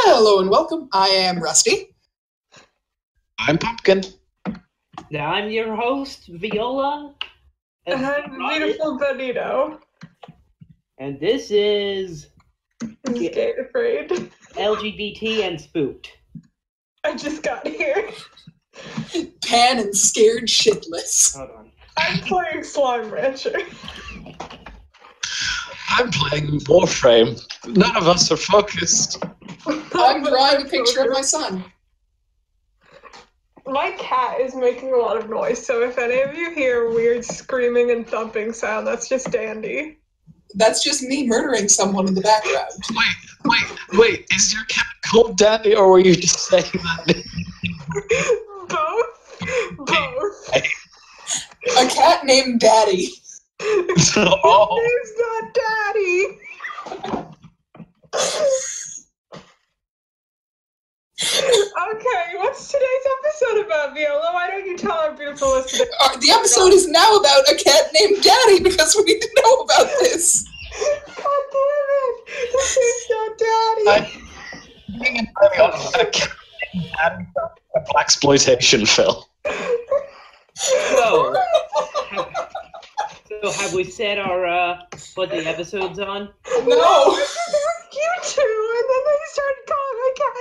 Hello and welcome. I am Rusty. I'm Pumpkin. Now I'm your host, Viola. And I'm beautiful Benito. And this is Scared Afraid. LGBT and Spooked. I just got here. Pan and Scared Shitless. Hold on. I'm playing Slime Rancher. I'm playing Warframe. None of us are focused. I'm drawing a picture of my son. My cat is making a lot of noise, so if any of you hear weird screaming and thumping sound, that's just Dandy. That's just me murdering someone in the background. Wait. Is your cat called Dandy, or were you just saying that? Both. A cat named Daddy. Oh. His name's not Daddy. Okay, what's today's episode about, Viola? Why don't you tell our beautiful listeners? The episode is now about a cat named Daddy because we need to know about this. God damn it! His name's not Daddy. A blaxploitation film. So have we said our what the episode's on? No. You two, and then they started calling my cat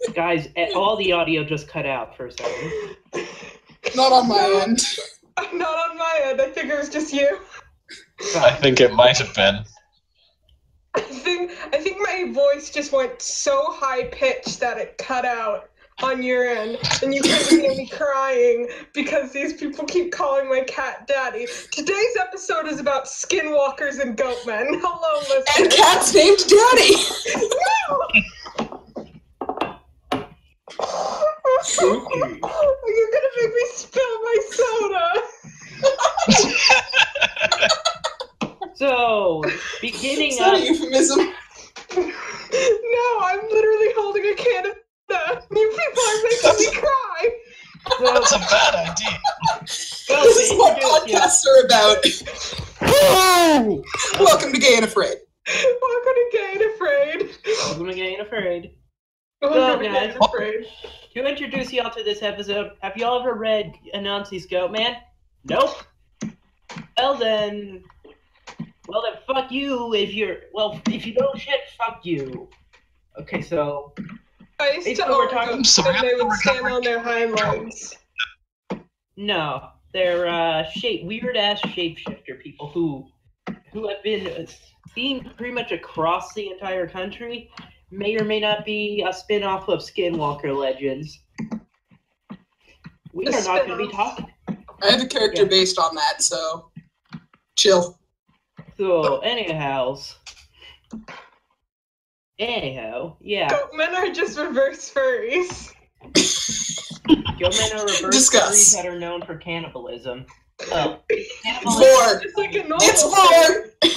Daddy. Guys, all the audio just cut out for a second. Not on my end. Not on my end. I think it was just you. I think it might have been. I think my voice just went so high pitched that it cut out on your end, and you couldn't hear me crying because these people keep calling my cat Daddy. Today's episode is about skinwalkers and goatmen. Hello, listeners. And cats named Daddy. You're gonna make me spill my soda. So, beginning Is that a up... euphemism? No, I'm literally holding a can of soda. You people are making me cry. That's a bad idea. This is what podcasts are about. Welcome to Gay and Afraid. Welcome to Gay and Afraid. Welcome to Gay and Afraid. Welcome to guys. Gay and Afraid. To introduce y'all to this episode, have y'all ever read Anansi's Goatman? Nope. Well then, fuck you if you don't shit, fuck you. Okay, so... I used to we're own talking- goats, and they would stand on their hind legs. No, they're weird-ass shapeshifter people who have been seen pretty much across the entire country. May or may not be a spin-off of Skinwalker Legends. We are not going to be talking... I have a character based on that, so chill. So, anyhow, yeah. Goatmen are just reverse furries. Goatmen are reverse Discuss. furries that are known for cannibalism. Oh, Vor. It's like a normal It's furry. Vor.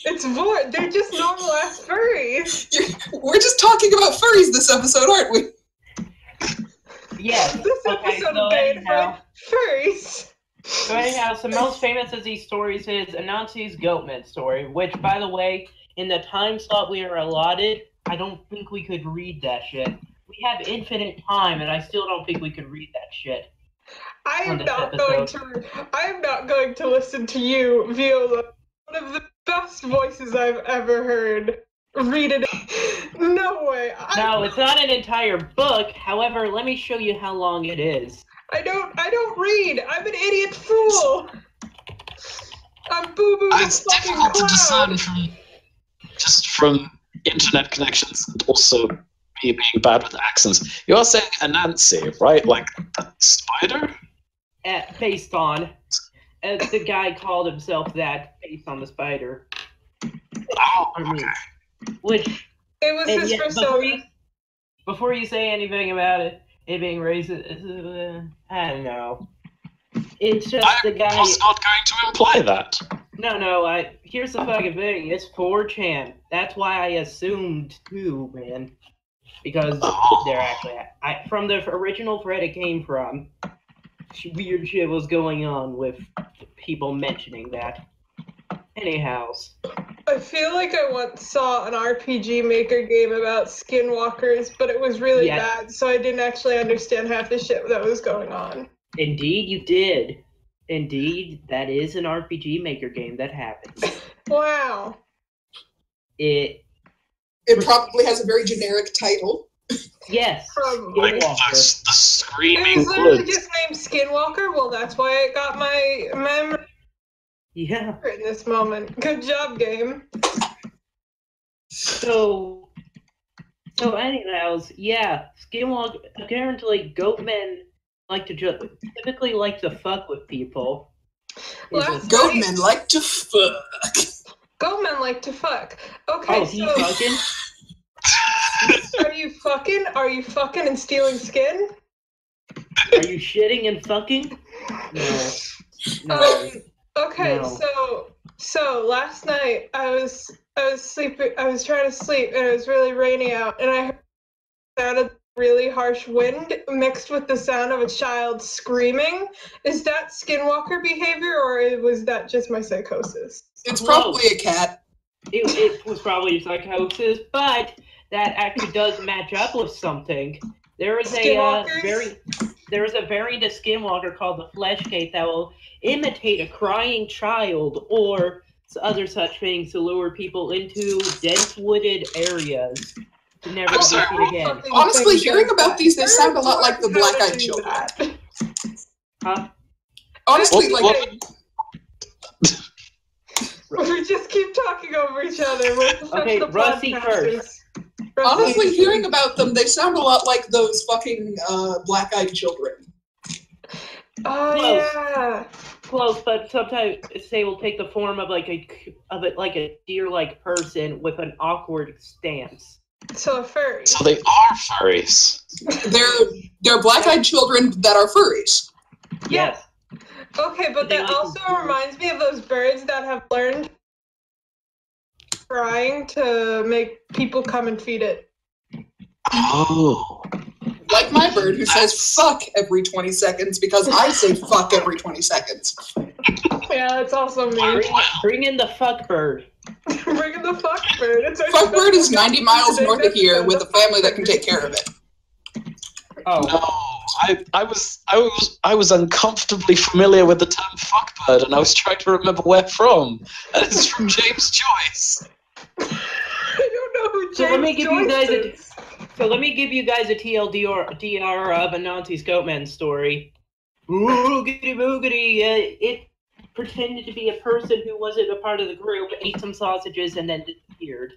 It's Vor. They're just normal ass furries. We're just talking about furries this episode, aren't we? yes. This Okay, episode so of Gay and anyhow, Afraid, furries. so most famous of these stories is Anansi's Goatman story, which, by the way, in the time slot we are allotted, I don't think we could read that shit. We have infinite time, and I still don't think we could read that shit. I am not going to listen to you, Viola. One of the best voices I've ever heard. Read it. No way. No, it's not an entire book. However, let me show you how long it is. I don't read. I'm an idiot fool. I'm boo-boo the It's fucking difficult to clown. discern from internet connections and also me being bad with accents. You're saying Anansi, right? Like that spider? Based on. The guy called himself that based on the spider. Oh, okay. Which, It was his persona. before you say anything about it being racist, I don't know. It's just the guy... I was not going to imply that. No, here's the fucking thing. It's 4chan. That's why I assumed too, man. Because they're actually... from the original thread it came from, weird shit was going on with people mentioning that. Anyhows. I feel like I once saw an RPG Maker game about Skinwalkers, but it was really bad, so I didn't actually understand half the shit that was going on. Indeed, you did. Indeed, that is an RPG Maker game that happened. Wow. It probably has a very generic title. Yes. Like the Screaming It was literally Woods. just named Skinwalker. Well, that's why I got my memory Yeah. in this moment. Good job, game. So anyways, yeah, Skinwalker, apparently goatmen typically like to fuck with people. Goatmen like to fuck. Goatmen like to fuck. Okay, Oh, he's fucking? Are you fucking? Are you fucking and stealing skin? Are you shitting and fucking? No. Okay, No. so last night I was sleeping. I was trying to sleep, and it was really rainy out, and I heard the sound of really harsh wind mixed with the sound of a child screaming. Is that Skinwalker behavior, or was that just my psychosis? It's probably a cat. It was probably psychosis, but that actually does match up with something. There is a variant of Skinwalker called the Fleshgate that will imitate a crying child or other such things to lure people into dense wooded areas to never be seen again. Honestly, hearing about these, they sound a lot like the black-eyed children. Huh? Honestly, We just keep talking over each other. Okay, Rusty first. Honestly, hearing about them, they sound a lot like those fucking black-eyed children. Oh Close. yeah. Close, but sometimes they will take the form of a deer-like person with an awkward stance. So a furry. So they are furries. They're black-eyed children that are furries. Yes. Okay, but that also reminds me of those birds that have learned crying to make people come and feed it. Oh. Like my bird who says fuck every 20 seconds because I say fuck every 20 seconds. Yeah, that's also me. Bring in the fuck bird. Bring in the fuck bird. Fuck bird is 90 miles north of here with a family that can take care of it. Oh. No, I was uncomfortably familiar with the term fuckbird, and I was trying to remember where from. And it's from James Joyce. I don't know who James So let me give you guys is. a TLDR of Anansi's Goatman story. Boogity boogity. It pretended to be a person who wasn't a part of the group, ate some sausages, and then disappeared.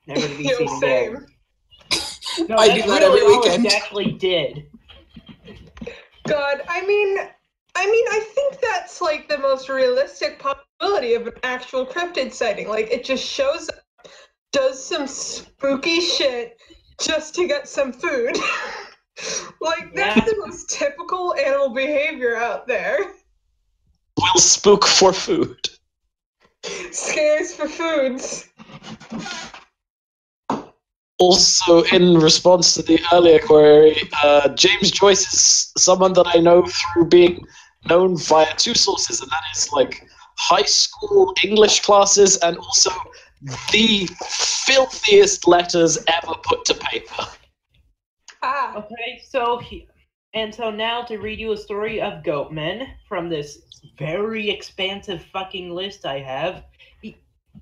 Never to be seen again. No, I do that every weekend. It actually did. God, I mean, I think that's like the most realistic possibility of an actual cryptid sighting. Like, it just shows up, does some spooky shit just to get some food. Like, that's the most typical animal behavior out there. Will spook for food. Scares for foods. Also, in response to the earlier query, James Joyce is someone that I know through being known via two sources, and that is like high school English classes and also the filthiest letters ever put to paper. Ah. Okay, so now to read you a story of goatmen from this very expansive fucking list I have.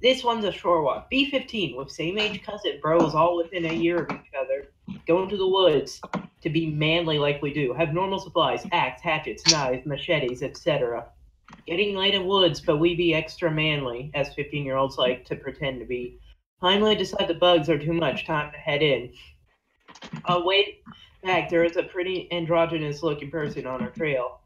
This one's a short one. B15 with same age cousin bros all within a year of each other. Go into the woods to be manly like we do. Have normal supplies, axe, hatchets, knives, machetes, etc. Getting light in woods, but we be extra manly, as 15-year-olds like to pretend to be. Finally decide the bugs are too much, time to head in. Wait back, there is a pretty androgynous looking person on our trail.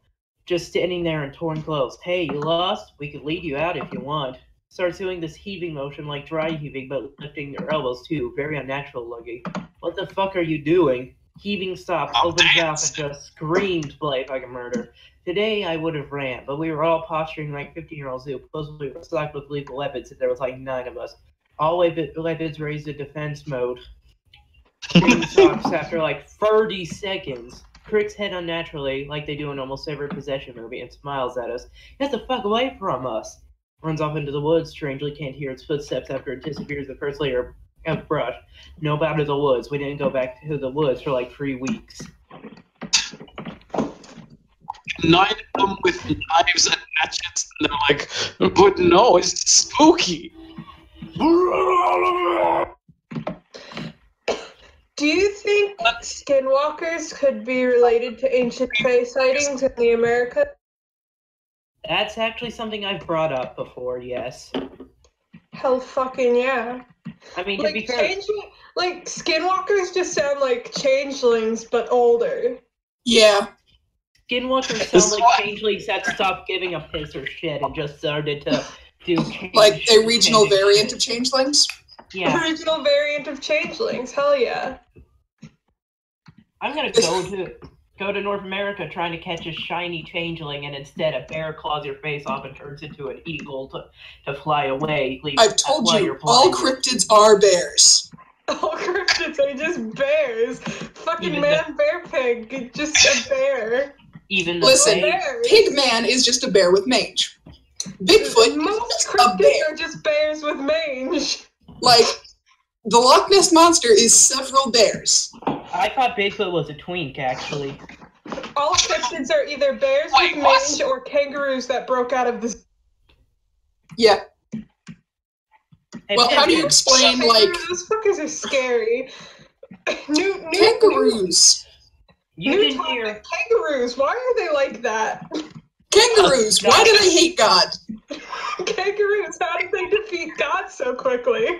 Just standing there in torn clothes. Hey, you lost? We could lead you out if you want. Starts doing this heaving motion like dry heaving, but lifting their elbows too. Very unnatural looking. What the fuck are you doing? Heaving stops, opens mouth, and just screams play like a murder. Today I would have ran, but we were all posturing like 15-year-olds who supposedly were stocked with lethal weapons, and there was like 9 of us. All weapons raised to defense mode. Scream stops after like 30 seconds. Cricks head unnaturally, like they do in almost every possession movie, and smiles at us. Get the fuck away from us. runs off into the woods, strangely can't hear its footsteps after it disappears the first layer of brush. No about the woods. We didn't go back to the woods for like 3 weeks. 9 of them with knives and hatchets, and they're like, but no, it's spooky. Do you think skinwalkers could be related to ancient Fae sightings in the Americas? That's actually something I've brought up before, yes. Hell fucking yeah. I mean, to Like, be fair, skinwalkers just sound like changelings, but older. Yeah. skinwalkers sound like changelings that stopped giving a piss or shit and just started to do Like a regional variant of changelings? Yeah. Original variant of changelings, hell yeah. I'm gonna go to North America trying to catch a shiny changeling, and instead a bear claws your face off and turns into an eagle to fly away. I've told you, all cryptids are bears. All cryptids are just bears. Fucking Even man, bear, pig, just a bear. Even the Listen, bears. Pigman is just a bear with mange. Bigfoot Most is a cryptids bear. are just bears with mange. Like, the Loch Ness Monster is several bears. I thought Bigfoot was a twink, actually. All cryptids are either bears with mange or kangaroos that broke out of the... Yeah. Hey, Well, how do you explain, like... Those fuckers are scary. Kangaroos. You New can topic, hear... kangaroos. Why are they like that? Kangaroos. Why do they hate God? Kangaroos. How did they defeat God so quickly?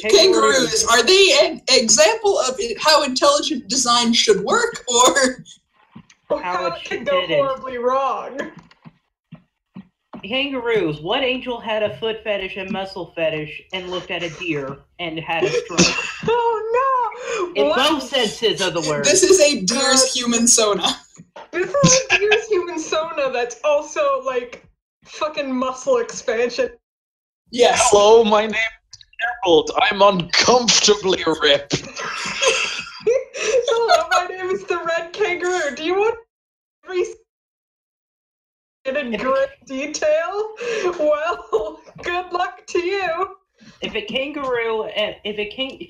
Kangaroos. Are they an example of how intelligent design should work, or How it could go horribly wrong? Kangaroos. What angel had a foot fetish and muscle fetish and looked at a deer and had a stroke? Oh no! In What? both senses of the word. this is a deer's human sona? This is a deer's human sona that's also like fucking muscle expansion. Yes. Hello, my name is Gerald. I'm uncomfortably ripped. Hello, my name is the Red Kangaroo. Do you want every in great detail? Well, good luck to you. If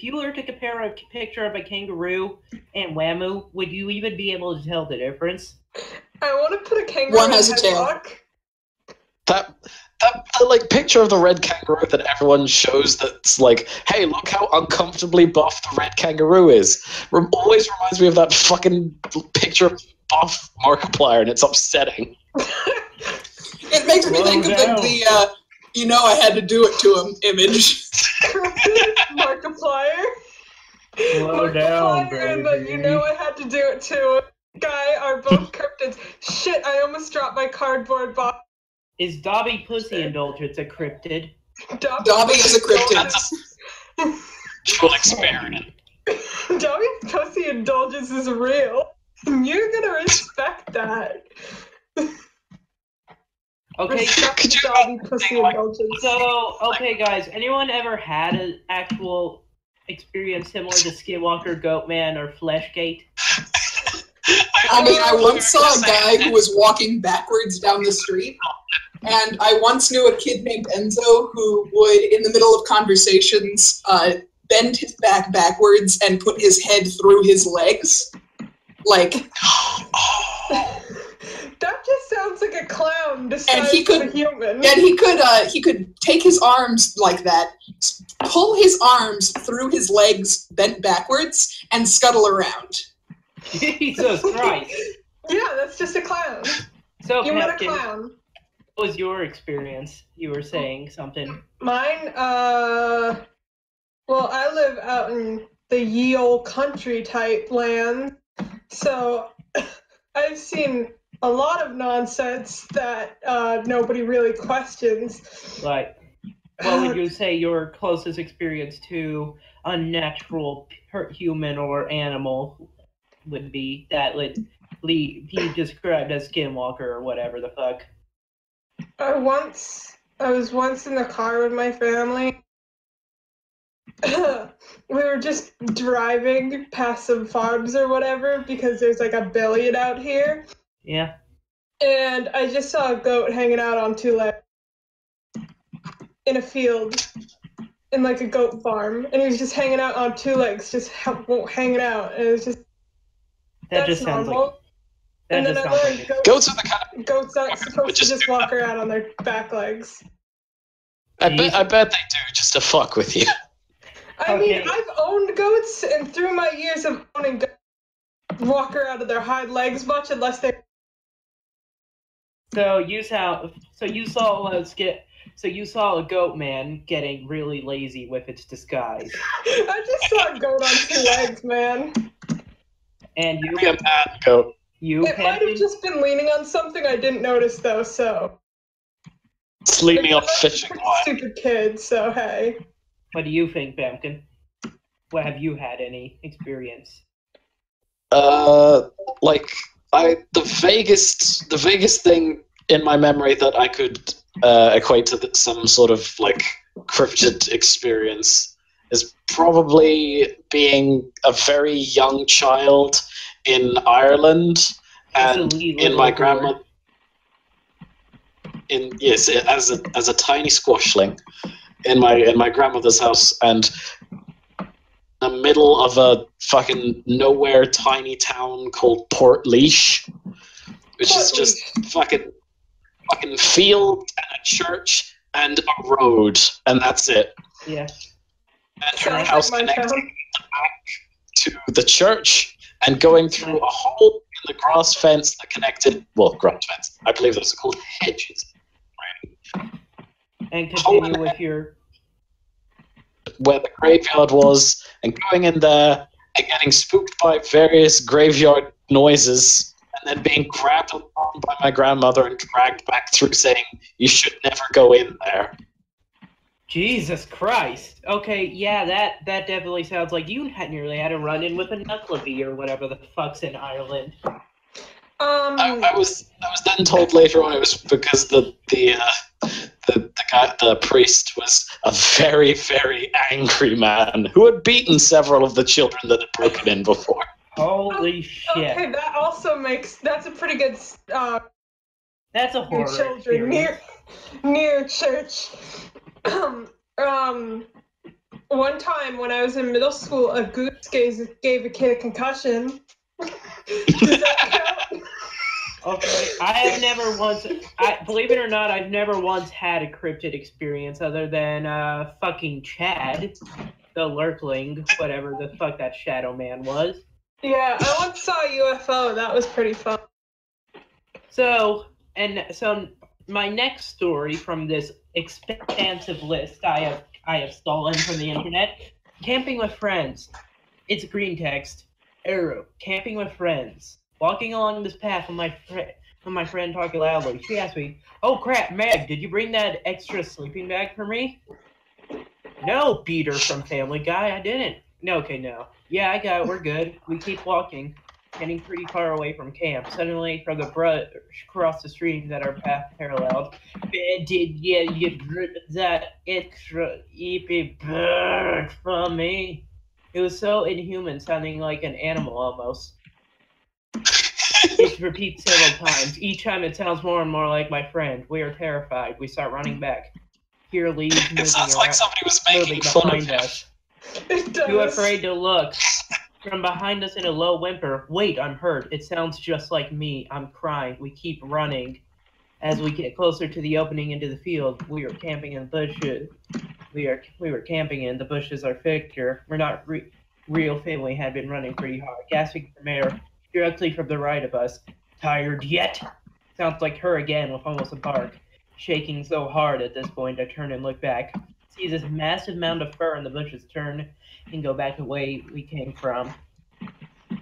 you were to compare a picture of a kangaroo and Whammoo, would you even be able to tell the difference? I want to put a kangaroo One has in a tail. headlock. That like picture of the red kangaroo that everyone shows that's like, hey, look how uncomfortably buff the red kangaroo is. Always reminds me of that fucking picture of buff Markiplier, and it's upsetting. It makes me think of the you know I had to do it to him image. Markiplier. Slow down, Markiplier and the, you know I had to do it to a guy are both cryptids. Shit, I almost dropped my cardboard box. Is Dobby Pussy Indulgence a cryptid? Dobby is a cryptid. Actual experiment. Dobby Pussy Indulgence is real. You're gonna respect that. Okay, Respect Dobby Pussy Indulgence. so, okay guys, anyone ever had an actual experience similar to Skinwalker, Goatman, or Fleshgate? I mean, I once saw a guy who was walking backwards down the street, and I once knew a kid named Enzo who would, in the middle of conversations, bend his back backwards and put his head through his legs. Like... That just sounds like a clown disguised And he could- as a human. And he could take his arms like that, pull his arms through his legs bent backwards, and scuttle around. Jesus Christ. Yeah, that's just a clown. So, You met a Pepkin, clown. what was your experience? You were saying something. Mine, well, I live out in the ye old country type land, so I've seen a lot of nonsense that nobody really questions. Like, what would you say your closest experience to a natural human or animal would be that would be described as Skinwalker or whatever the fuck? I was once in the car with my family. We were just driving past some farms or whatever because there's like a billion out here. Yeah. And I just saw a goat hanging out on two legs. in a field, in like a goat farm, and he was just hanging out on two legs, just hanging out, and it was just That that's just sounds normal. like. That And then just I sounds learned like. Goats are the kind of. goats aren't supposed to just walk around on their back legs. I bet they do just to fuck with you. I mean, I've owned goats, and through my years of owning goats, walk around on their hind legs much unless they. So you saw a goat man getting really lazy with its disguise. I just saw a goat on two legs, man. And you, Be a mad goat. you It might have just been leaning on something I didn't notice, though, so. It's leaning on fishing line. Stupid kid, so hey. What do you think, Bamkin? What have you had any experience? The vaguest thing in my memory that I could equate to some sort of like cryptid experience is probably being a very young child in Ireland and in my grandma. As a tiny squashling in my grandmother's house, and in the middle of a fucking nowhere tiny town called Portlaoise, which is just fucking field and a church and a road, and that's it. Yeah. And her house connects back to the church and going through a hole in the grass fence that connected. Well, grass fence. I believe those are called hedges. And continue with your. Where the graveyard was, and going in there and getting spooked by various graveyard noises, and then being grabbed along by my grandmother and dragged back through, saying, "You should never go in there." Jesus Christ. Okay, yeah, that definitely sounds like you nearly had a run-in with a knucklevi or whatever the fuck's in Ireland. I was then told later on it was because the priest was a very, very angry man who had beaten several of the children that had broken in before. Holy shit. Okay, that also that's a pretty good That's a horror children experience. near church. One time when I was in middle school, a goose gave a kid a concussion. Does that count? Okay, believe it or not, I've never once had a cryptid experience other than fucking Chad, the lurkling, whatever the fuck that shadow man was. Yeah, I once saw a UFO. That was pretty fun. So my next story from this expansive list I have stolen from the internet: camping with friends. It's green text. Arrow. Camping with friends. Walking along this path with my friend talking loudly. She asked me, "Oh crap, Meg, did you bring that extra sleeping bag for me?" "No, Peter from Family Guy, I didn't." "No, okay, no." "Yeah, I got it, we're good." We keep walking, getting pretty far away from camp. Suddenly, from the brush across the stream that our path paralleled, "Did you bring that extra sleeping bag from me?" It was so inhuman, sounding like an animal almost. It repeats several times. Each time it sounds more and more like my friend. We are terrified. We start running back. Hear leaves moving It sounds around, like somebody was making moving fun of behind him. us. It does. Too afraid to look. From behind us in a low whimper. "Wait, I'm hurt. It sounds just like me. I'm crying." We keep running. As we get closer to the opening into the field, we are camping in the bushes. We were camping in the bushes. Our figure. We're not real family had been running pretty hard, gasping for air. Directly from the right of us. "Tired yet?" Sounds like her again with almost a bark. Shaking so hard at this point, I turn and look back. See this massive mound of fur in the bushes, turn and go back the way we came from.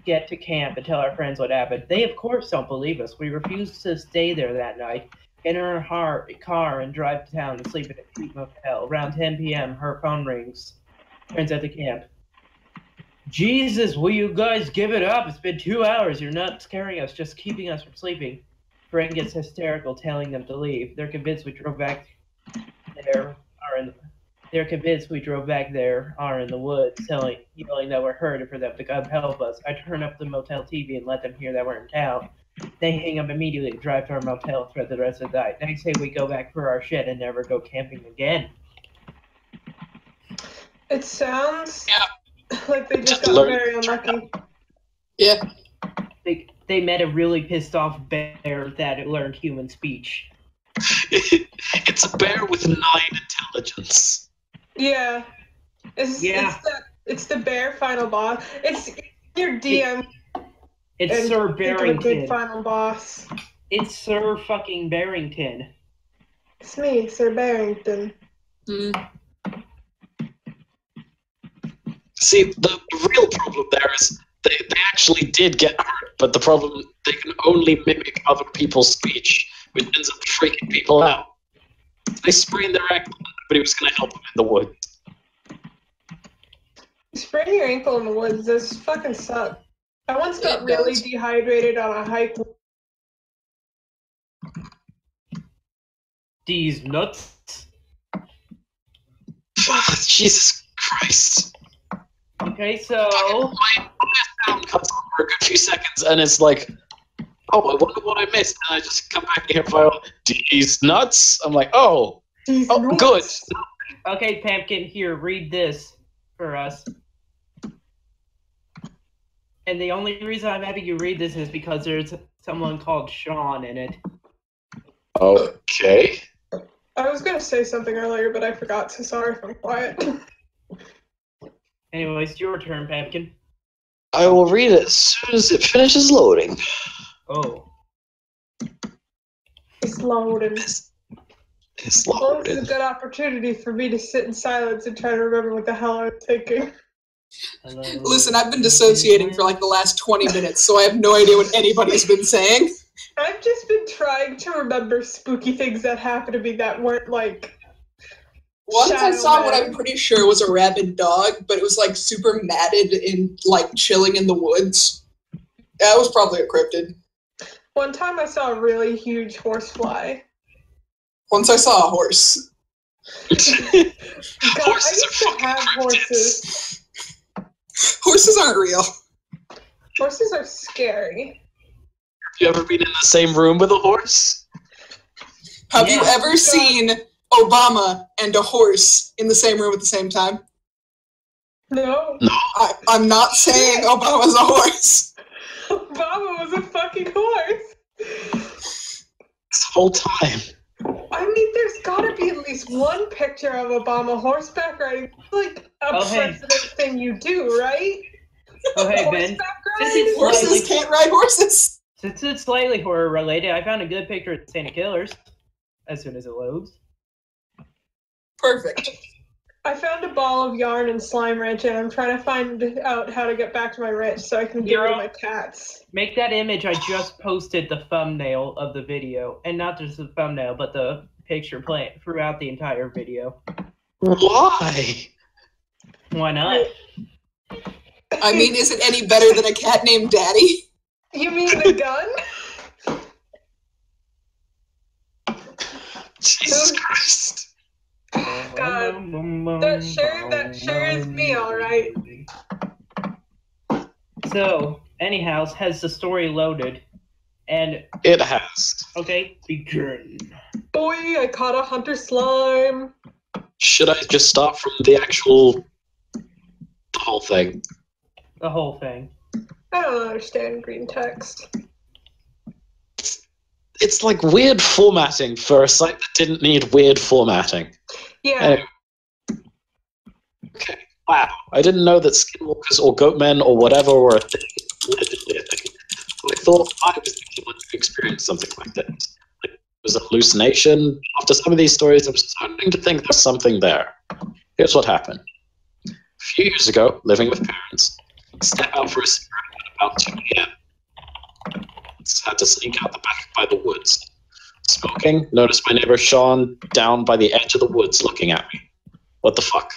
Get to camp and tell our friends what happened. They of course don't believe us. We refuse to stay there that night. Get in our car and drive to town and sleep at a cheap motel. Around 10 p.m., her phone rings. Friends at the camp. "Jesus, will you guys give it up? It's been 2 hours. You're not scaring us, just keeping us from sleeping." Friend gets hysterical, telling them to leave. They're convinced we drove back there. They're convinced we drove back there, are in the woods, yelling that we're hurt and for them to come help us. I turn up the motel TV and let them hear that we're in town. They hang up immediately, drive to our motel, thread the rest of the night. Next day we go back for our shit and never go camping again. It sounds Yeah. like they just got very unlucky. Yeah. They met a really pissed off bear that learned human speech. It's a bear with 9 intelligence. Yeah. It's the bear final boss. It's your DM. It's Sir Barrington. A good final boss. It's Sir fucking Barrington. It's me, Sir Barrington. See, the real problem there is they actually did get hurt, but the problem, they can only mimic other people's speech, which ends up freaking people out. They sprained their ankle, and nobody was going to help them in the woods. Spraining your ankle in the woods, this fucking sucks. I once got really dehydrated on a hike. These nuts. Jesus Christ. Okay, so... My sound comes on for a good few seconds, and it's like, oh, I wonder what I missed. And I just come back here for these nuts. I'm like, oh, good. Okay, Pumpkin, here, read this for us. And the only reason I'm having you read this is because there's someone called Sean in it. Okay. I was gonna say something earlier, but I forgot, so sorry if I'm quiet. Anyways, your turn, Pumpkin. I will read it as soon as it finishes loading. Oh. It's loading. It's Well, loaded. this is a good opportunity for me to sit in silence and try to remember what the hell I was thinking. Listen, I've been dissociating for like the last 20 minutes, so I have no idea what anybody's been saying. I've just been trying to remember spooky things that happened to me that weren't like... Once I saw what I'm pretty sure was a rabid dog, but it was like super matted and like chilling in the woods. That was probably a cryptid. One time I saw a really huge horsefly. Once I saw a horse. God, Horses I used to have horses. Horses aren't real. Horses are scary. Have you ever been in the same room with a horse? Have you ever seen Obama and a horse in the same room at the same time? No. I'm not saying Obama's a horse. Obama was a fucking horse. This whole time. I mean, there's gotta be at least one picture of Obama horseback riding. It's like a president thing you do, right? Oh, hey, Ben. Horses can't ride horses. Since it's slightly horror related, I found a good picture of Santa Killers as soon as it loads. Perfect. I found a ball of yarn and slime wrench, and I'm trying to find out how to get back to my wrench so I can give it to my cats. Make that image I just posted the thumbnail of the video, and not just the thumbnail, but the picture playing throughout the entire video. Why? Why not? I mean, is it any better than a cat named Daddy? You mean the gun? Jesus Christ. God, that sure is me, alright. So, anyhow, has the story loaded? And it has. Okay, begin. Boy, I caught a hunter slime. Should I just start from the whole thing? The whole thing. I don't understand green text. It's like weird formatting for a site that didn't need weird formatting. Yeah. Anyway. Okay. Wow. I didn't know that skinwalkers or goatmen or whatever were a thing. Allegedly a thing. So I thought I was the one who experienced something like this. Like, it was a hallucination. After some of these stories, I'm starting to think there's something there. Here's what happened. A few years ago, living with parents, I stepped out for a cigarette at about 2 p.m. Had to sneak out the back by the woods. Smoking, noticed my neighbor Sean down by the edge of the woods looking at me. What the fuck?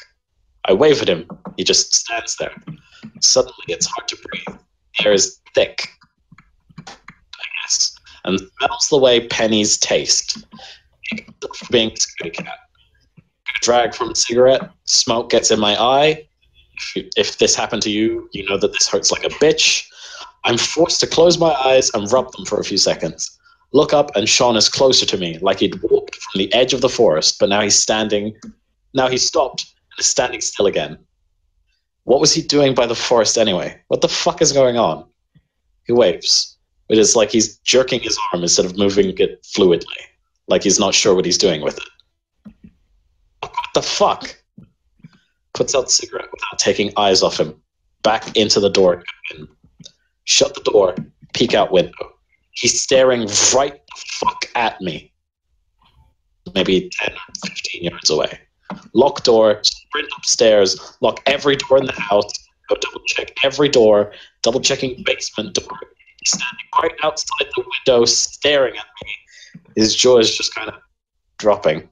I wave at him. He just stands there. Suddenly, it's hard to breathe. The air is thick, I guess, and smells the way pennies taste. Being a security cat. Good drag from a cigarette. Smoke gets in my eye. If this happened to you, you know that this hurts like a bitch. I'm forced to close my eyes and rub them for a few seconds. Look up, and Sean is closer to me, like he'd walked from the edge of the forest, but now he's standing. Now he's stopped is standing still again. What was he doing by the forest anyway? What the fuck is going on? He waves. It is like he's jerking his arm instead of moving it fluidly. Like he's not sure what he's doing with it. What the fuck? Puts out the cigarette without taking eyes off him. Back into the door. Shut the door. Peek out window. He's staring right the fuck at me. Maybe 10 or 15 yards away. Lock door, sprint upstairs, lock every door in the house, go double check every door, double checking basement door. He's standing right outside the window staring at me. His jaw is just kind of drooping.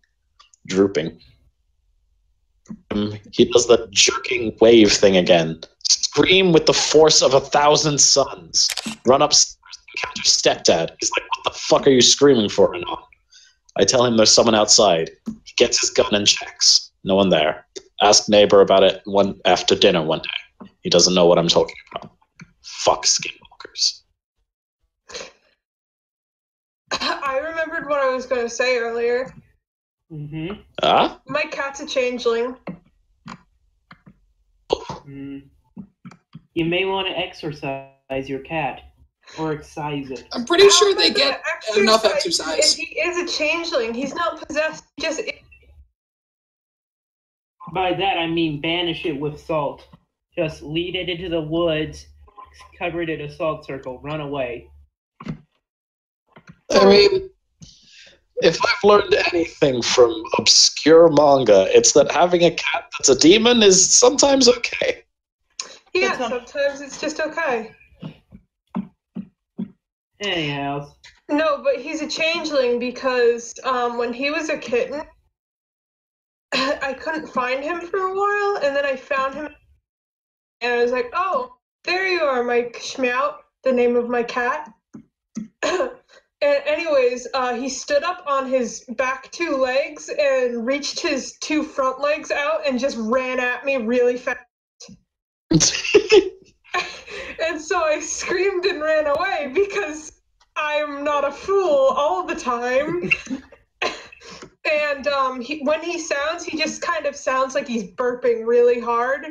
He does the jerking wave thing again. Scream with the force of 1,000 suns. Run upstairs, encounter stepdad. He's like, what the fuck are you screaming for? And on. I tell him there's someone outside. He gets his gun and checks. No one there. Ask neighbor about it after dinner one day. He doesn't know what I'm talking about. Fuck Skinwalkers. I remembered what I was going to say earlier. Mm-hmm. My cat's a changeling. You may want to exercise your cat. Or excise it. I'm pretty sure they get enough exercise. If he is a changeling, he's not possessed. Just by that I mean banish it with salt. Just lead it into the woods, cover it in a salt circle, run away. I mean, if I've learned anything from obscure manga, it's that having a cat that's a demon is sometimes okay. Yeah, sometimes it's just okay. Anyhow. No, but he's a changeling because when he was a kitten, I couldn't find him for a while, and then I found him, and I was like, oh, there you are, my Schmeout, the name of my cat. And anyways, he stood up on his back 2 legs and reached his 2 front legs out and just ran at me really fast. And so I screamed and ran away because I'm not a fool all the time. And when he sounds, he just kind of sounds like he's burping really hard.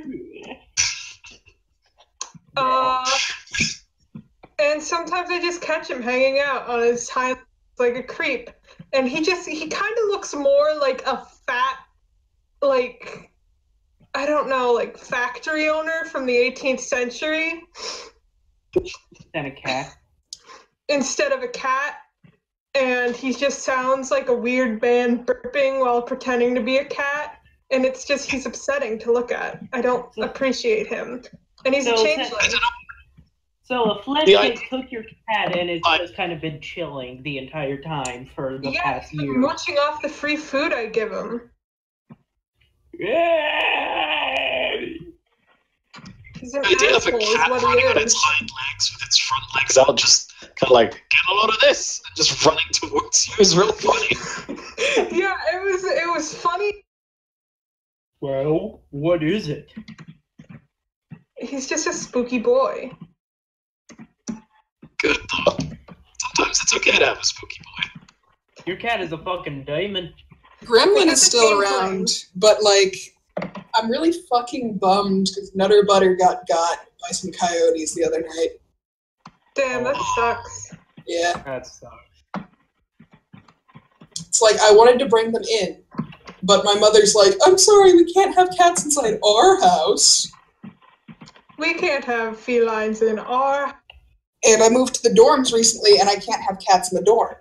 And sometimes I just catch him hanging out on his hind like a creep. And he kind of looks more like a fat, like, I don't know, like factory owner from the 18th century. And a cat. Instead of a cat. And he just sounds like a weird man burping while pretending to be a cat. And it's just, he's upsetting to look at. I don't appreciate him. And he's a changeling. So a Fletch took your cat and it's just kind of been chilling the entire time for the past year. Yeah, munching off the free food I give him. He's an idea of a asshole, cat is what running he on is. its hind legs with its front legs out, just kind of like, get a load of this, and just running towards you is real funny. Yeah, it was funny. Well, what is it? He's just a spooky boy. Good though. Sometimes it's okay to have a spooky boy. Your cat is a fucking demon. Gremlin is still around, but like, I'm really fucking bummed because Nutter Butter got by some coyotes the other night. Damn, that sucks. Yeah. That sucks. It's like, I wanted to bring them in, but my mother's like, I'm sorry, we can't have cats inside our house. We can't have felines in our... And I moved to the dorms recently, and I can't have cats in the dorm.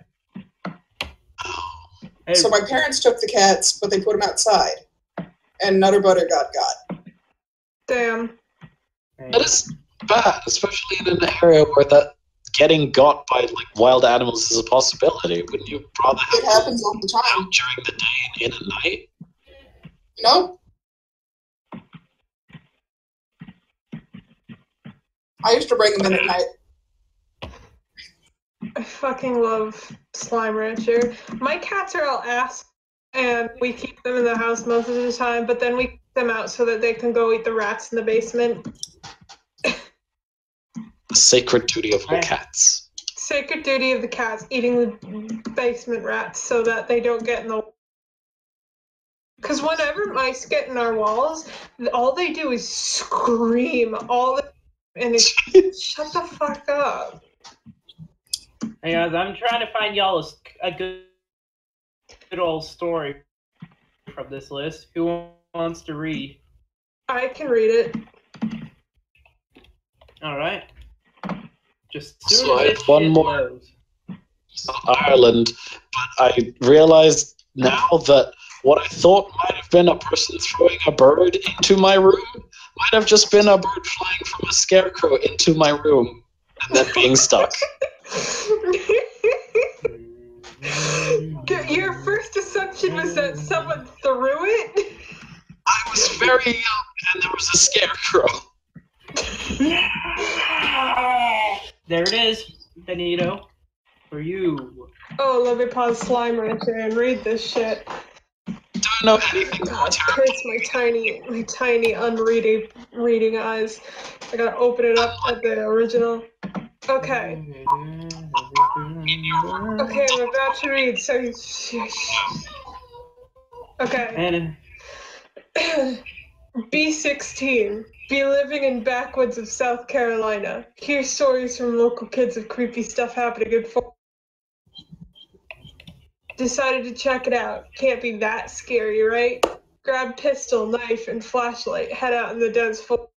Hey. So my parents took the cats, but they put them outside. And Nutter Butter got. Damn. That is bad, especially in an area where that getting got by like wild animals is a possibility. Wouldn't you rather have It happens all the time. out during the day and in at night? No. I used to bring them in at night. I fucking love Slime Rancher. My cats are all ass, and we keep them in the house most of the time, but then we keep them out so that they can go eat the rats in the basement. The sacred duty of all cats. Sacred duty of the cats, eating the basement rats so that they don't get in the... Because whenever mice get in our walls, all they do is scream and it's shut the fuck up. Hey guys, I'm trying to find y'all a good old story from this list. Who wants to read? I can read it. Alright. Just soon So as I this have one shit more. loads. Ireland, but I realized now that what I thought might have been a person throwing a bird into my room might have just been a bird flying from a scarecrow into my room and then being stuck. Your first assumption was that someone threw it? I was very young and there was a scarecrow. There it is, Benito. For you. Oh, let me pause slime right there and read this shit. Don't know anything God, about it terrible. hurts my tiny reading eyes. I gotta open it up at the original. Okay. Okay, I'm about to read, so okay. B16. Be living in backwoods of South Carolina. Hear stories from local kids of creepy stuff happening in Decided to check it out. Can't be that scary, right? Grab pistol, knife, and flashlight. Head out in the dense forest.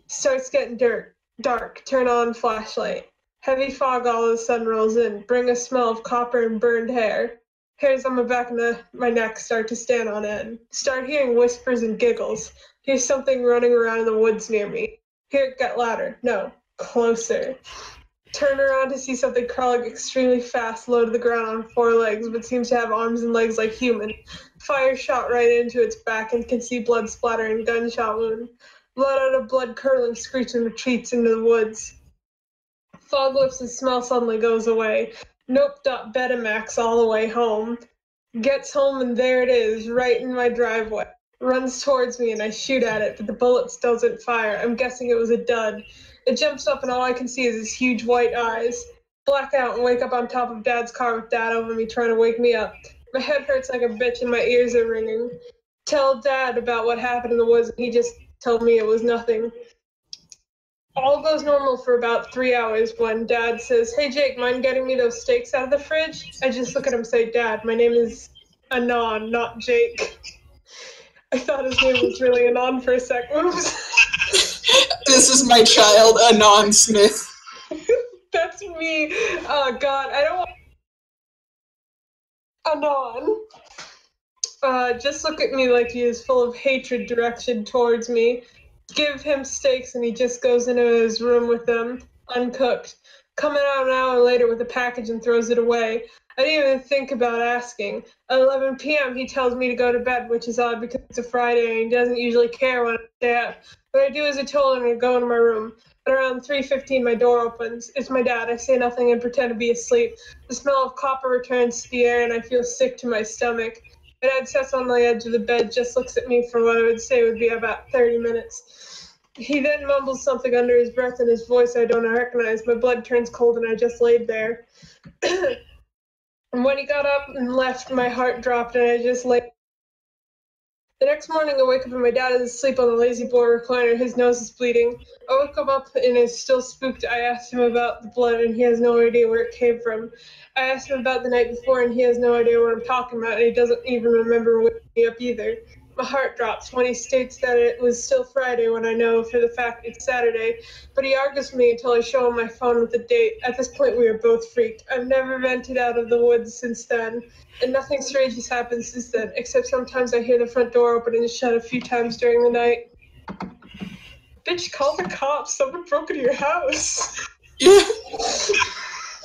Starts getting dark. Turn on flashlight. Heavy fog all of a sudden rolls in. Bring a smell of copper and burned hair. Hairs on my back and my neck start to stand on end. Start hearing whispers and giggles. Hear something running around in the woods near me. Hear it get louder. No, closer. Turn around to see something crawling extremely fast, low to the ground on 4 legs, but seems to have arms and legs like human. Fire shot right into its back and can see blood splattering, gunshot wound. Blood out of blood-curdling screech and retreats into the woods. Fog lifts and smell suddenly goes away. Nope. Betamax all the way home. Gets home and there it is, right in my driveway. Runs towards me and I shoot at it, but the bullets doesn't fire. I'm guessing it was a dud. It jumps up and all I can see is his huge white eyes. Black out and wake up on top of Dad's car with Dad over me trying to wake me up. My head hurts like a bitch and my ears are ringing. Tell Dad about what happened in the woods and he just told me it was nothing. All goes normal for about 3 hours when Dad says, "Hey Jake, mind getting me those steaks out of the fridge?" I just look at him and say, "Dad, my name is Anon, not Jake." I thought his name was really Anon for a second. This is my child, Anon Smith. That's me. Oh God, I don't want Anon. Just look at me like he is full of hatred directed towards me. Give him steaks and he just goes into his room with them, uncooked. Coming out an hour later with a package and throws it away. I didn't even think about asking. At 11 p.m. he tells me to go to bed, which is odd because it's a Friday and he doesn't usually care when I stay up. What I do is I told him to go into my room. At around 3:15 my door opens. It's my dad. I say nothing and pretend to be asleep. The smell of copper returns to the air and I feel sick to my stomach. My dad sits on the edge of the bed, just looks at me for what I would say would be about 30 minutes. He then mumbles something under his breath in his voice I don't recognize. My blood turns cold and I just laid there. And when he got up and left, my heart dropped and I just lay. The next morning I wake up and my dad is asleep on the lazy boy recliner. His nose is bleeding. I wake him up and is still spooked. I asked him about the blood and he has no idea where it came from. I asked him about the night before and he has no idea what I'm talking about and he doesn't even remember waking me up either. My heart drops when he states that it was still Friday when I know for the fact it's Saturday, but he argues with me until I show him my phone with the date. At this point we are both freaked. I've never ventured out of the woods since then, and nothing strange has happened since then, except sometimes I hear the front door open and shut a few times during the night. Bitch, call the cops. Someone broke into your house. Yeah.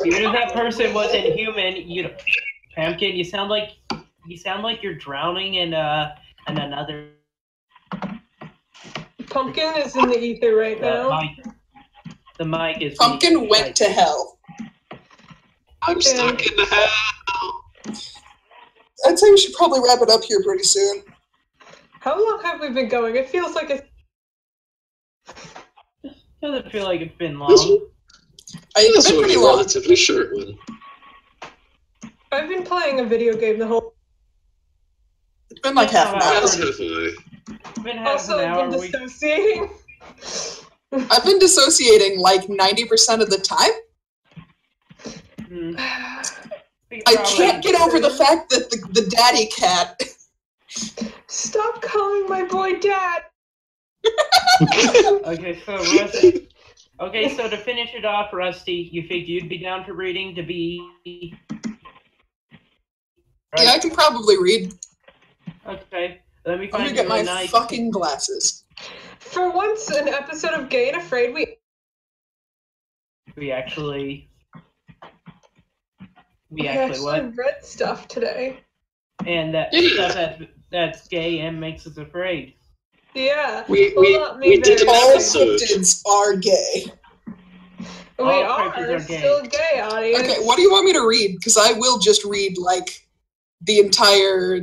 Even if that person wasn't human, Pumpkin, you sound like you're drowning in another. Pumpkin is in the ether right now. The mic is. Pumpkin went to hell. I'm stuck in hell. I'd say we should probably wrap it up here pretty soon. How long have we been going? It feels like it's. Doesn't feel like it's been long. This was a relatively short one. I've been playing a video game the whole. been like half an hour. That's half an hour. Been half Also, an hour. I've been dissociating. I've been dissociating like 90% of the time. I can't get over the fact that the daddy cat. Stop calling my boy dad. Okay, so Rusty. Okay, so to finish it off, Rusty, you think you'd be down for reading to be? Right? Yeah, I can probably read. Okay, let me I'm find gonna get you my a nice. fucking glasses. For once, an episode of Gay and Afraid, We actually what? read stuff today. And that Yeah. stuff that's gay and makes us afraid. Yeah. We made did very an All episode. cryptids are gay. We All are cryptids are gay. still gay, audience. Okay, what do you want me to read? Because I will just read, like, the entire,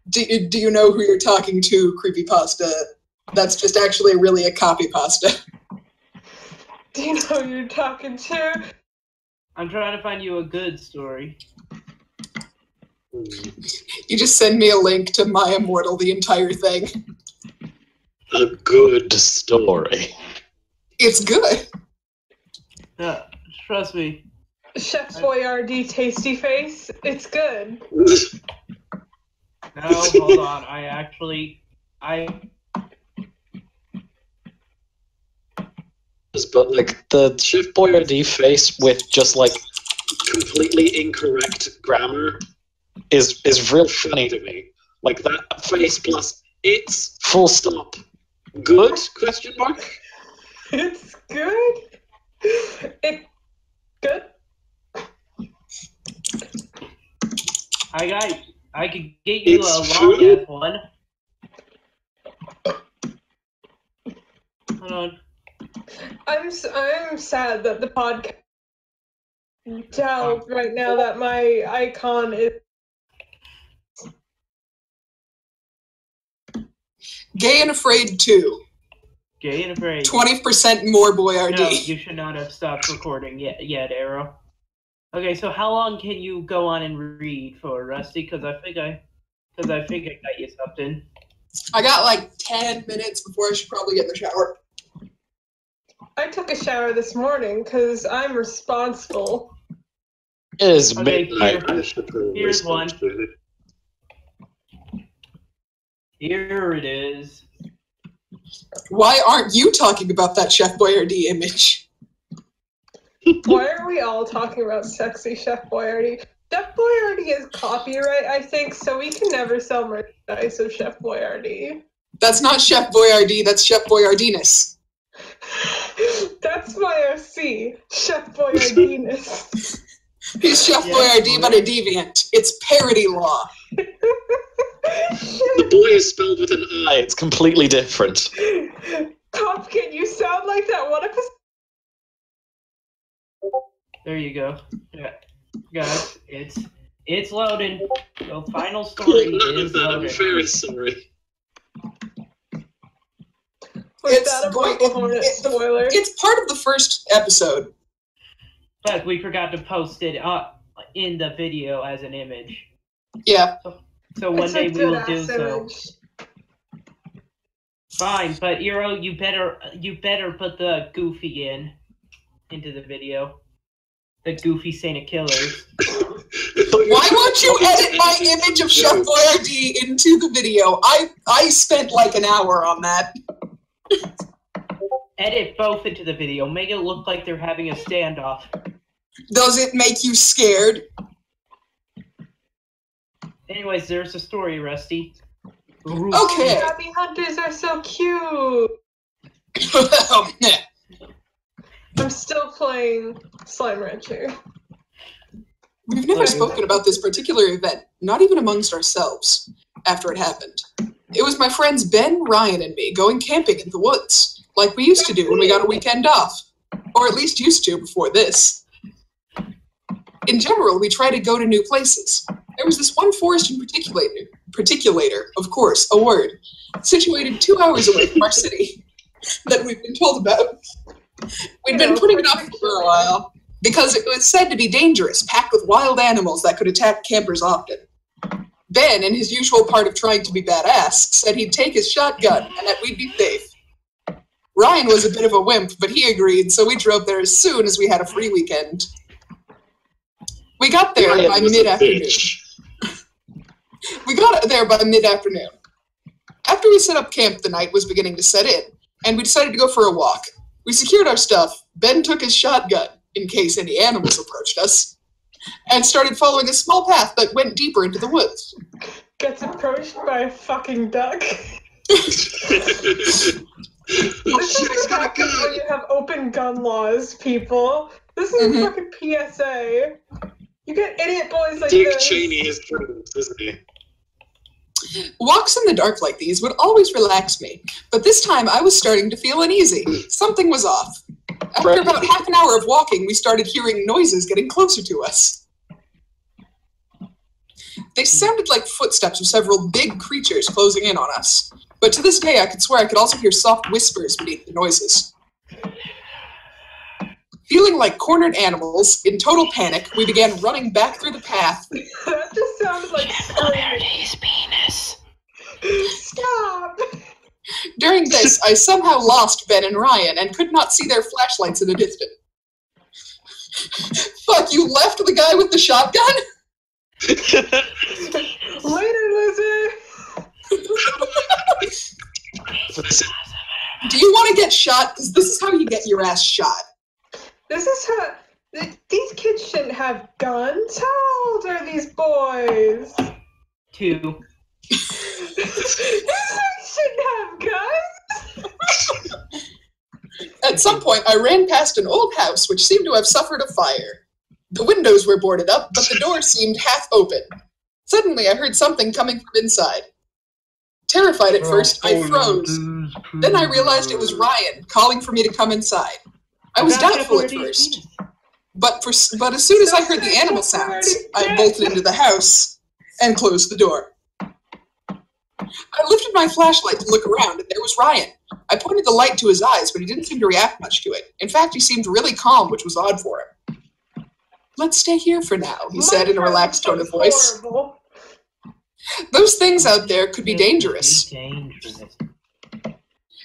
do you know who you're talking to, creepypasta? That's just actually really a copy pasta. Do you know who you're talking to? I'm trying to find you a good story. You just send me a link to My Immortal, the entire thing. A good story. It's good. Yeah, trust me. Chef Boyardee Tasty Face. It's good. No, hold on. But like the Chef Boyardee face with just like Completely incorrect grammar. is real funny to me. Like that face plus it's full stop. Good? Question mark? It's good. It's good. I could get you It's a true. long ass one. Hold on. I'm sad that the podcast can tell right now that my icon is Gay and Afraid 2. Gay and afraid. 20% more Boyardee. No, you should not have stopped recording yet, Arrow. Okay, so how long can you go on and read for, Rusty? Because I think I got you something. I got like 10 minutes before I should probably get in the shower. I took a shower this morning because I'm responsible. It is Okay, midnight. Here's one. Here it is. Why aren't you talking about that Chef Boyardee image? Why are we all talking about sexy Chef Boyardee? Chef Boyardee is copyright, I think, so we can never sell merchandise of Chef Boyardee. That's not Chef Boyardee, that's Chef Boyardeeness. That's my OC, Chef Boyardeeness. He's Chef Boyardee, but a deviant. It's parody law. The boy is spelled with an I. It's completely different. Pumpkin, you sound like that one episode. There you go. Yeah. Guys, it's loading. The final story None of is that. I'm loading. very sorry. Was that a Michael Hornet spoiler? It's part of the first episode. But we forgot to post it in the video as an image. Yeah. So one It's day a we will good-ass do so. image. Fine, but Eero, you better put the Goofy into the video. The Goofy Saint Killers. Why won't you edit my image of Chef Boyardee into the video? I spent like an hour on that. Edit both into the video. Make it look like they're having a standoff. Does it make you scared? Anyways, there's a story, Rusty. Okay. Happy hunters are so cute. I'm still playing Slime Rancher. We've never spoken about this particular event, not even amongst ourselves, after it happened. It was my friends Ben, Ryan, and me going camping in the woods, like we used to do when we got a weekend off. Or at least used to before this. In general, we try to go to new places. There was this one forest in particulator, of course, a word, situated 2 hours away from our city, that we've been told about. We'd been putting it off for a while, because it was said to be dangerous, packed with wild animals that could attack campers often. Ben, in his usual part of trying to be badass, said he'd take his shotgun and that we'd be safe. Ryan was a bit of a wimp, but he agreed, so we drove there as soon as we had a free weekend. We got there by mid-afternoon. After we set up camp, the night was beginning to set in, and we decided to go for a walk. We secured our stuff, Ben took his shotgun, in case any animals approached us, and started following a small path that went deeper into the woods. Gets approached by a fucking duck. Oh shit, he's got a When gun! you have open gun laws, people. This is a fucking PSA. You get idiot boys like Dick this. Cheney is prudent, isn't he? Walks in the dark like these would always relax me, but this time I was starting to feel uneasy. Something was off. After about half an hour of walking, we started hearing noises getting closer to us. They sounded like footsteps of several big creatures closing in on us, but to this day I could swear I could also hear soft whispers beneath the noises. Feeling like cornered animals, in total panic, we began running back through the path. That just sounded like screaming. His penis. Stop! During this, I somehow lost Ben and Ryan and could not see their flashlights in the distance. Fuck, you left the guy with the shotgun? Later, Lizzie! Do you want to get shot? Because this is how you get your ass shot. This is how... These kids shouldn't have guns. How old are these boys? 2. These boys shouldn't have guns! At some point, I ran past an old house which seemed to have suffered a fire. The windows were boarded up, but the door seemed half open. Suddenly, I heard something coming from inside. Terrified at first, I froze. Then I realized it was Ryan, calling for me to come inside. I was doubtful at first. But as soon as I heard the animal sounds, I bolted into the house and closed the door. I lifted my flashlight to look around, and there was Ryan. I pointed the light to his eyes, but he didn't seem to react much to it. In fact, he seemed really calm, which was odd for him. "Let's stay here for now," he said in a relaxed tone of voice. Horrible. "Those things out there could be dangerous."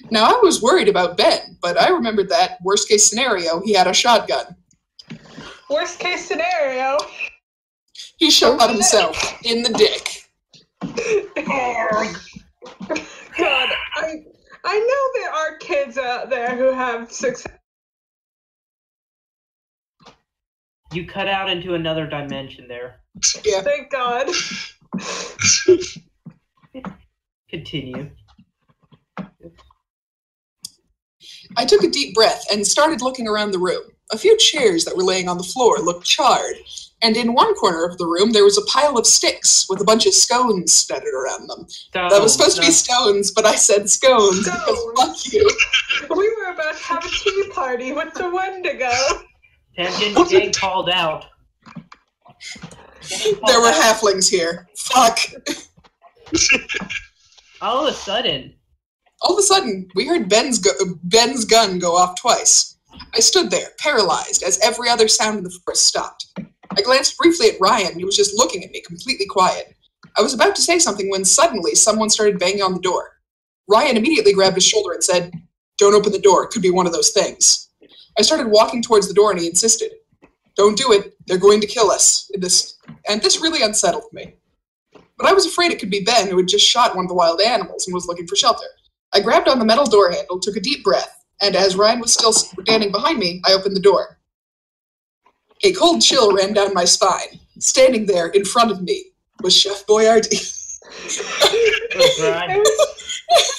Now, I was worried about Ben, but I remembered that, worst case scenario, he had a shotgun. Worst case scenario. He shot himself in the dick. God, I know there are kids out there who have success. You cut out into another dimension there. Yeah. Thank God. Continue. I took a deep breath and started looking around the room. A few chairs that were laying on the floor looked charred, and in one corner of the room there was a pile of sticks with a bunch of scones scattered around them. That was supposed to be stones, but I said scones. Because fuck you. We were about to have a tea party with the Wendigo. Tangent getting called out. There were halflings here. Fuck. All of a sudden, we heard Ben's gun go off twice. I stood there, paralyzed, as every other sound in the forest stopped. I glanced briefly at Ryan, who was just looking at me, completely quiet. I was about to say something when suddenly someone started banging on the door. Ryan immediately grabbed his shoulder and said, "Don't open the door, it could be one of those things." I started walking towards the door and he insisted, "Don't do it, they're going to kill us." And this really unsettled me. But I was afraid it could be Ben, who had just shot one of the wild animals and was looking for shelter. I grabbed on the metal door handle, took a deep breath, and as Ryan was still standing behind me, I opened the door. A cold chill ran down my spine. Standing there in front of me was Chef Boyardee.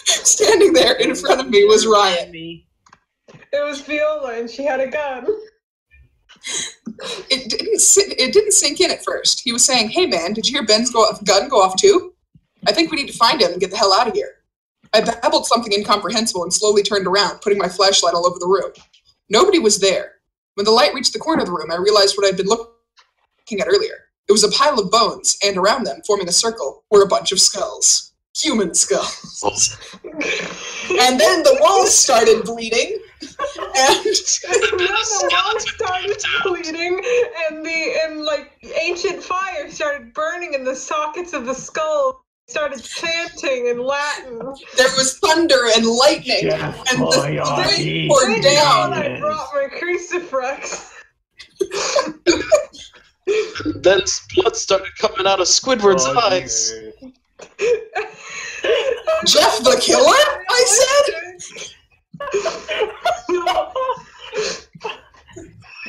Standing there in front of me was Ryan. It was Viola, and she had a gun. It didn't sink in at first. He was saying, "Hey man, did you hear Ben's gun go off too? I think we need to find him and get the hell out of here." I babbled something incomprehensible and slowly turned around, putting my flashlight all over the room. Nobody was there. When the light reached the corner of the room, I realized what I'd been looking at earlier. It was a pile of bones, and around them, forming a circle, were a bunch of skulls. Human skulls. And then the walls started bleeding, And then the wall started bleeding, and ancient fire started burning in the sockets of the skull. Started chanting in Latin. there was thunder and lightning, and the rain poured down. I brought my crucifix. Then blood started coming out of Squidward's eyes. Jeff the Killer? I said?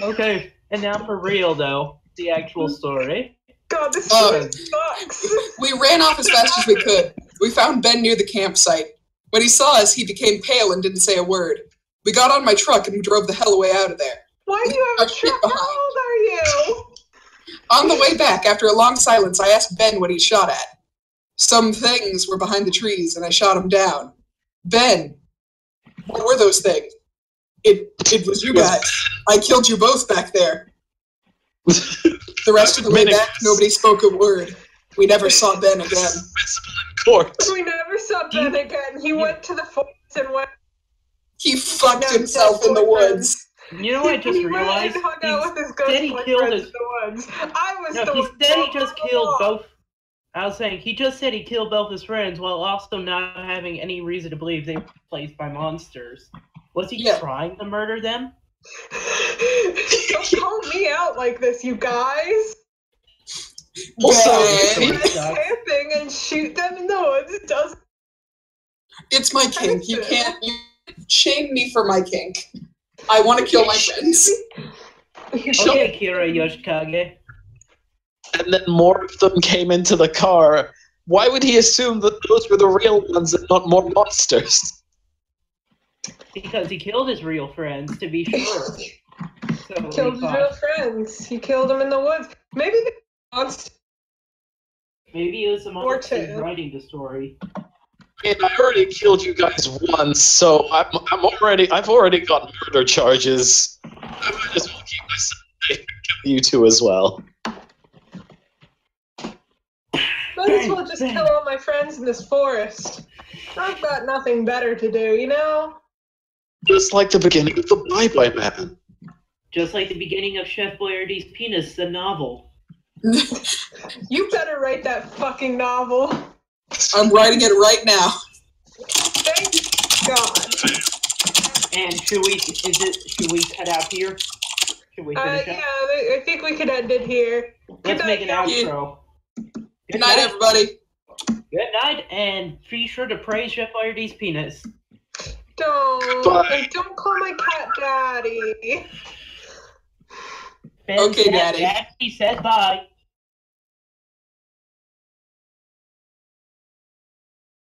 Okay, and now for real though, the actual story. God, this story sucks. We ran off as fast as we could. We found Ben near the campsite. When he saw us, he became pale and didn't say a word. We got on my truck and drove the hell away out of there. Why do you have a truck? How old are you? On the way back, after a long silence, I asked Ben what he shot at. Some things were behind the trees, and I shot him down. Ben, what were those things? It was you guys. I killed you both back there. The rest of the way back, nobody spoke a word. We never saw Ben again. We never saw Ben again. He went to the forest and went. He fucked himself in the woods. You know what I just realized? He said he killed his. He said he just killed both. I was saying he just said he killed both his friends while also not having any reason to believe they were replaced by monsters. Was he trying to murder them? Don't call me out like this, you guys. Also, camping and shoot them in the woods doesn't. It's my kink. You can't shame me for my kink. I want to kill my friends. Okay, Kira Yoshikage. And then more of them came into the car. Why would he assume that those were the real ones and not more monsters? Because he killed his real friends, to be sure. So killed his real friends. He killed them in the woods. Maybe the monster. Maybe it was the monster writing the story. I already killed you guys once, so I've already got murder charges. I might as well keep myself safe and kill you two as well. Might as well just kill all my friends in this forest. I've got nothing better to do, you know? Just like the beginning of the Bye-Bye Man. Just like the beginning of Chef Boyardee's Penis, the novel. You better write that fucking novel. I'm writing it right now. Thank God. And should we cut out here? Should we finish up? Yeah, I think we could end it here. Let's make an outro. Good night, everybody. Good night, and be sure to praise Chef Boyardee's penis. Don't call my cat Daddy. Okay, Daddy. Daddy says bye.